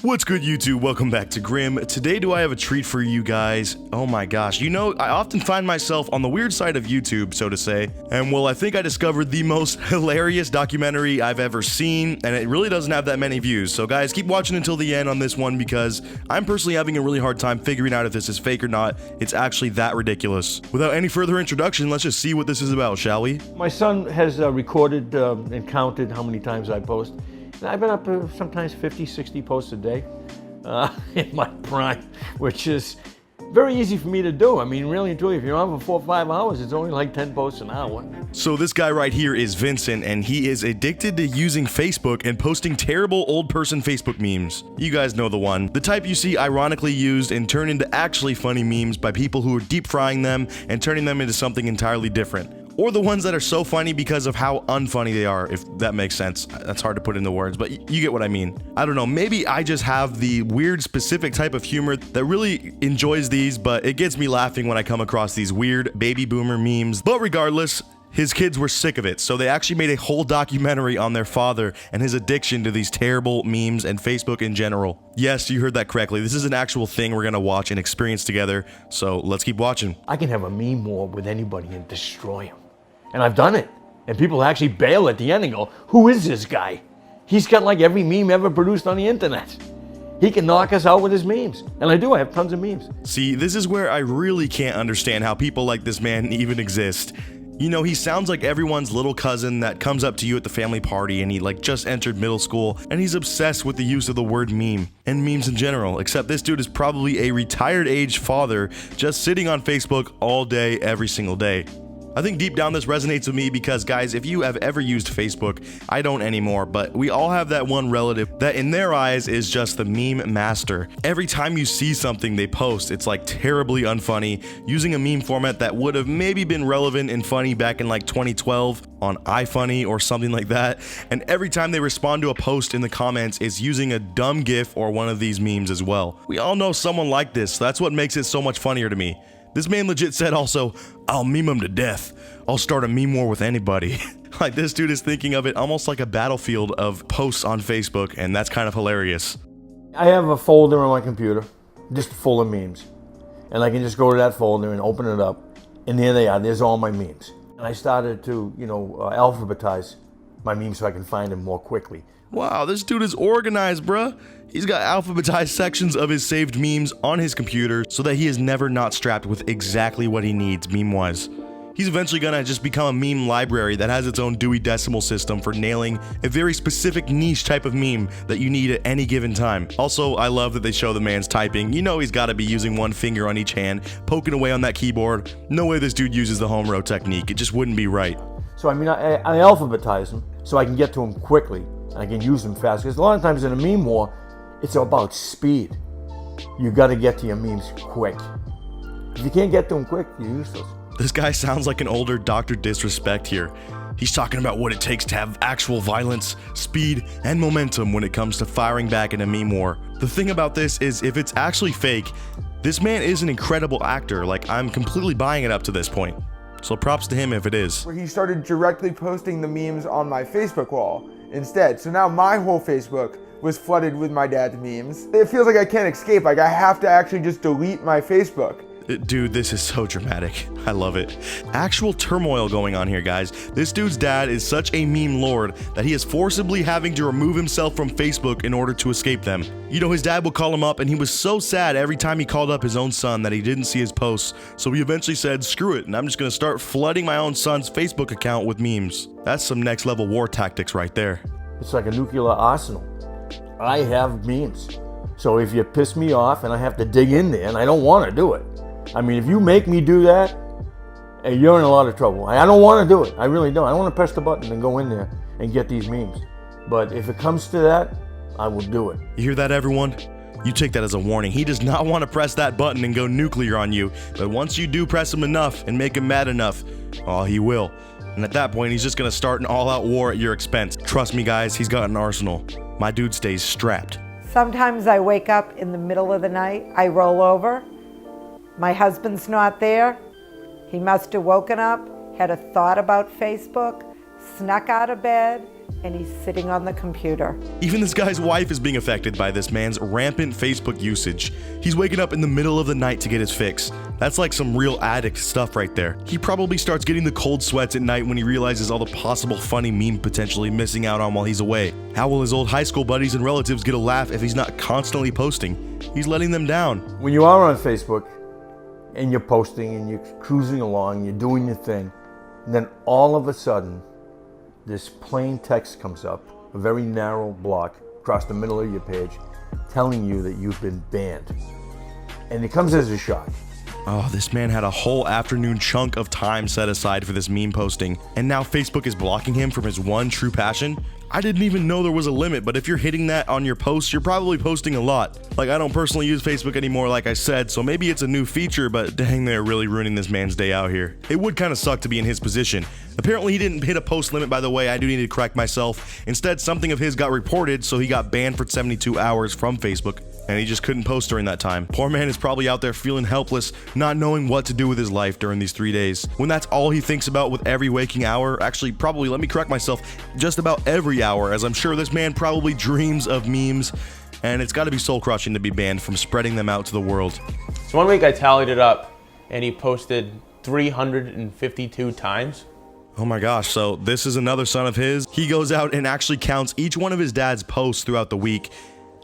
What's good, YouTube? Welcome back to Grim. Today, do I have a treat for you guys? Oh my gosh, you know, I often find myself on the weird side of YouTube, so to say, and well, I think I discovered the most hilarious documentary I've ever seen, and it really doesn't have that many views. So guys, keep watching until the end on this one because I'm personally having a really hard time figuring out if this is fake or not. It's actually that ridiculous. Without any further introduction, let's just see what this is about, shall we? My son has recorded and counted how many times I post. And I've been up sometimes 50, 60 posts a day in my prime, which is very easy for me to do. I mean, really and truly, if you're on for 4 or 5 hours, it's only like 10 posts an hour. So this guy right here is Vincent, and he is addicted to using Facebook and posting terrible old person Facebook memes. You guys know the one. The type you see ironically used and turned into actually funny memes by people who are deep frying them and turning them into something entirely different. Or the ones that are so funny because of how unfunny they are, if that makes sense. That's hard to put into words, but you get what I mean. I don't know, maybe I just have the weird specific type of humor that really enjoys these, but it gets me laughing when I come across these weird baby boomer memes. But regardless, his kids were sick of it, so they actually made a whole documentary on their father and his addiction to these terrible memes and Facebook in general. Yes, you heard that correctly. This is an actual thing we're gonna watch and experience together, so let's keep watching. I can have a meme war with anybody and destroy him. And I've done it. And people actually bail at the end and go, who is this guy? He's got like every meme ever produced on the internet. He can knock us out with his memes. And I do, I have tons of memes. See, this is where I really can't understand how people like this man even exist. You know, he sounds like everyone's little cousin that comes up to you at the family party and he like just entered middle school and he's obsessed with the use of the word meme and memes in general, except this dude is probably a retired age father just sitting on Facebook all day, every single day. I think deep down this resonates with me because, guys, if you have ever used Facebook, I don't anymore, but we all have that one relative that in their eyes is just the meme master. Every time you see something they post, it's like terribly unfunny, using a meme format that would have maybe been relevant and funny back in like 2012 on iFunny or something like that, and every time they respond to a post in the comments is using a dumb gif or one of these memes as well. We all know someone like this, so that's what makes it so much funnier to me. This man legit said also, I'll meme him to death. I'll start a meme war with anybody. Like this dude is thinking of it almost like a battlefield of posts on Facebook, and that's kind of hilarious. I have a folder on my computer just full of memes. And I can just go to that folder and open it up. And there they are, there's all my memes. And I started to, alphabetize my memes so I can find them more quickly. Wow, this dude is organized, bruh. He's got alphabetized sections of his saved memes on his computer so that he is never not strapped with exactly what he needs meme-wise. He's eventually gonna just become a meme library that has its own Dewey Decimal System for nailing a very specific niche type of meme that you need at any given time. Also, I love that they show the man's typing. You know he's gotta be using one finger on each hand, poking away on that keyboard. No way this dude uses the home row technique. It just wouldn't be right. So I alphabetize them so I can get to them quickly and I can use them fast. Because a lot of times in a meme war, it's about speed. You gotta get to your memes quick. If you can't get to them quick, you're useless. This guy sounds like an older Dr. Disrespect here. He's talking about what it takes to have actual violence, speed, and momentum when it comes to firing back in a meme war. The thing about this is if it's actually fake, this man is an incredible actor. Like, I'm completely buying it up to this point. So props to him if it is. Where he started directly posting the memes on my Facebook wall instead. So now my whole Facebook was flooded with my dad's memes. It feels like I can't escape, like I have to actually just delete my Facebook. Dude, this is so dramatic. I love it. Actual turmoil going on here, guys. This dude's dad is such a meme lord that he is forcibly having to remove himself from Facebook in order to escape them. You know, his dad would call him up and he was so sad every time he called up his own son that he didn't see his posts. So he eventually said, screw it, and I'm just gonna start flooding my own son's Facebook account with memes. That's some next level war tactics right there. It's like a nuclear arsenal. I have memes. So if you piss me off and I have to dig in there and I don't want to do it. I mean, if you make me do that, you're in a lot of trouble. I don't want to do it. I really don't. I don't want to press the button and go in there and get these memes. But if it comes to that, I will do it. You hear that, everyone? You take that as a warning. He does not want to press that button and go nuclear on you. But once you do press him enough and make him mad enough, oh, he will. And at that point, he's just going to start an all-out war at your expense. Trust me, guys, he's got an arsenal. My dude stays strapped. Sometimes I wake up in the middle of the night, I roll over. My husband's not there. He must have woken up, had a thought about Facebook, snuck out of bed, and he's sitting on the computer. Even this guy's wife is being affected by this man's rampant Facebook usage. He's waking up in the middle of the night to get his fix. That's like some real addict stuff right there. He probably starts getting the cold sweats at night when he realizes all the possible funny meme potentially missing out on while he's away. How will his old high school buddies and relatives get a laugh if he's not constantly posting? He's letting them down. When you are on Facebook and you're posting and you're cruising along, you're doing your thing, and then all of a sudden, this plain text comes up, a very narrow block across the middle of your page, telling you that you've been banned. And it comes as a shock. Oh, this man had a whole afternoon chunk of time set aside for this meme posting, and now Facebook is blocking him from his one true passion? I didn't even know there was a limit, but if you're hitting that on your posts, you're probably posting a lot. Like, I don't personally use Facebook anymore, like I said, so maybe it's a new feature, but dang, they're really ruining this man's day out here. It would kind of suck to be in his position. Apparently he didn't hit a post limit, by the way. I do need to correct myself. Instead, something of his got reported, so he got banned for 72 hours from Facebook, and he just couldn't post during that time. Poor man is probably out there feeling helpless, not knowing what to do with his life during these 3 days. When that's all he thinks about with every waking hour, actually probably, let me correct myself, just about every hour, as I'm sure this man probably dreams of memes, and it's gotta be soul crushing to be banned from spreading them out to the world. So one week I tallied it up and he posted 352 times. Oh my gosh, so this is another son of his. He goes out and actually counts each one of his dad's posts throughout the week,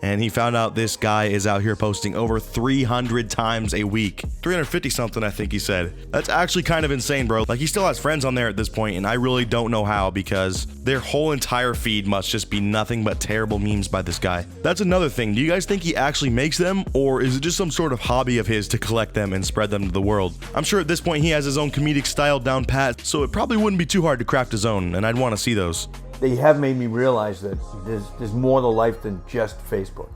and he found out this guy is out here posting over 300 times a week. 350 something, I think he said. That's actually kind of insane, bro. Like, he still has friends on there at this point, and I really don't know how, because their whole entire feed must just be nothing but terrible memes by this guy. That's another thing. Do you guys think he actually makes them, or is it just some sort of hobby of his to collect them and spread them to the world? I'm sure at this point he has his own comedic style down pat, so it probably wouldn't be too hard to craft his own, and I'd want to see those. They have made me realize that there's more to life than just Facebook.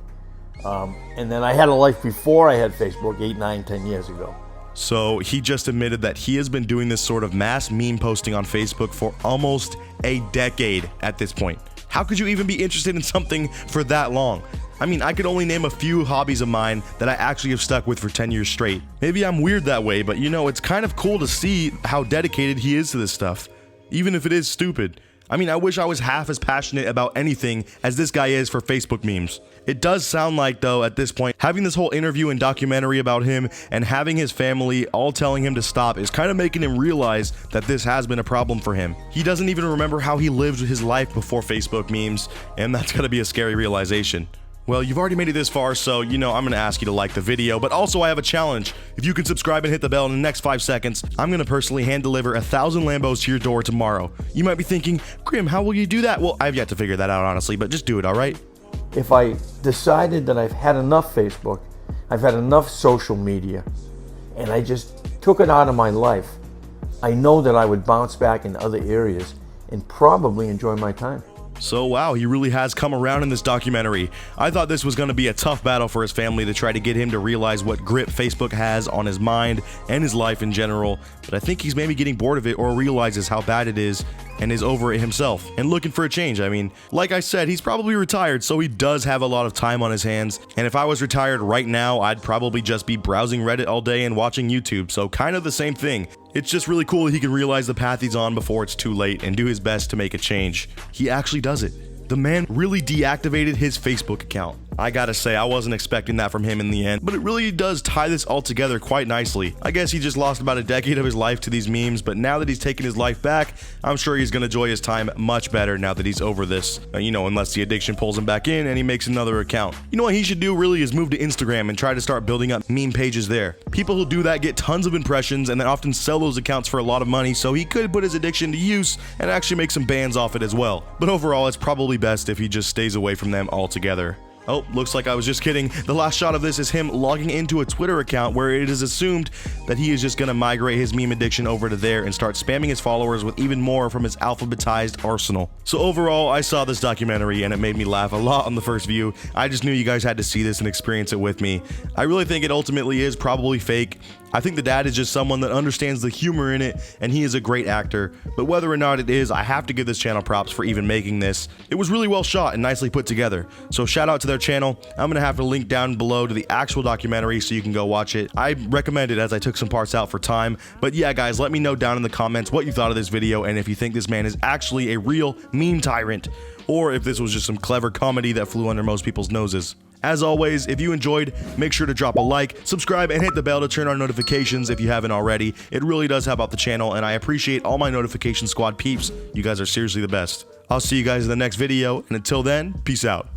And then I had a life before I had Facebook 8, 9, 10 years ago. So he just admitted that he has been doing this sort of mass meme posting on Facebook for almost a decade at this point. How could you even be interested in something for that long? I mean, I could only name a few hobbies of mine that I actually have stuck with for 10 years straight. Maybe I'm weird that way, but you know, it's kind of cool to see how dedicated he is to this stuff, even if it is stupid. I mean, I wish I was half as passionate about anything as this guy is for Facebook memes. It does sound like, though, at this point, having this whole interview and documentary about him and having his family all telling him to stop is kind of making him realize that this has been a problem for him. He doesn't even remember how he lived his life before Facebook memes, and that's gotta be a scary realization. Well, you've already made it this far, so you know I'm gonna ask you to like the video, but also I have a challenge. If you can subscribe and hit the bell in the next 5 seconds, I'm gonna personally hand deliver 1,000 Lambos to your door tomorrow. You might be thinking, Grim, how will you do that? Well, I've yet to figure that out, honestly, but just do it, alright? If I decided that I've had enough Facebook, I've had enough social media, and I just took it out of my life, I know that I would bounce back in other areas and probably enjoy my time. So wow, he really has come around in this documentary. I thought this was going to be a tough battle for his family to try to get him to realize what grip Facebook has on his mind and his life in general, but I think he's maybe getting bored of it or realizes how bad it is and is over it himself and looking for a change. I mean, like I said, he's probably retired, so he does have a lot of time on his hands, and if I was retired right now, I'd probably just be browsing Reddit all day and watching YouTube, so kind of the same thing. It's just really cool that he can realize the path he's on before it's too late and do his best to make a change. He actually does it. The man really deactivated his Facebook account. I gotta say, I wasn't expecting that from him in the end, but it really does tie this all together quite nicely. I guess he just lost about a decade of his life to these memes, but now that he's taken his life back, I'm sure he's gonna enjoy his time much better now that he's over this. You know, unless the addiction pulls him back in and he makes another account. You know what he should do really is move to Instagram and try to start building up meme pages there. People who do that get tons of impressions and then often sell those accounts for a lot of money, so he could put his addiction to use and actually make some bands off it as well. But overall, it's probably best if he just stays away from them altogether. Oh, looks like I was just kidding. The last shot of this is him logging into a Twitter account where it is assumed that he is just gonna migrate his meme addiction over to there and start spamming his followers with even more from his alphabetized arsenal. So overall, I saw this documentary and it made me laugh a lot on the first view. I just knew you guys had to see this and experience it with me. I really think it ultimately is probably fake. I think the dad is just someone that understands the humor in it, and he is a great actor. But whether or not it is, I have to give this channel props for even making this. It was really well shot and nicely put together. So shout out to their channel. I'm gonna have to link down below to the actual documentary so you can go watch it. I recommend it as I took some parts out for time. But yeah, guys, let me know down in the comments what you thought of this video and if you think this man is actually a real meme tyrant, or if this was just some clever comedy that flew under most people's noses. As always, if you enjoyed, make sure to drop a like, subscribe, and hit the bell to turn on notifications if you haven't already. It really does help out the channel, and I appreciate all my notification squad peeps. You guys are seriously the best. I'll see you guys in the next video, and until then, peace out.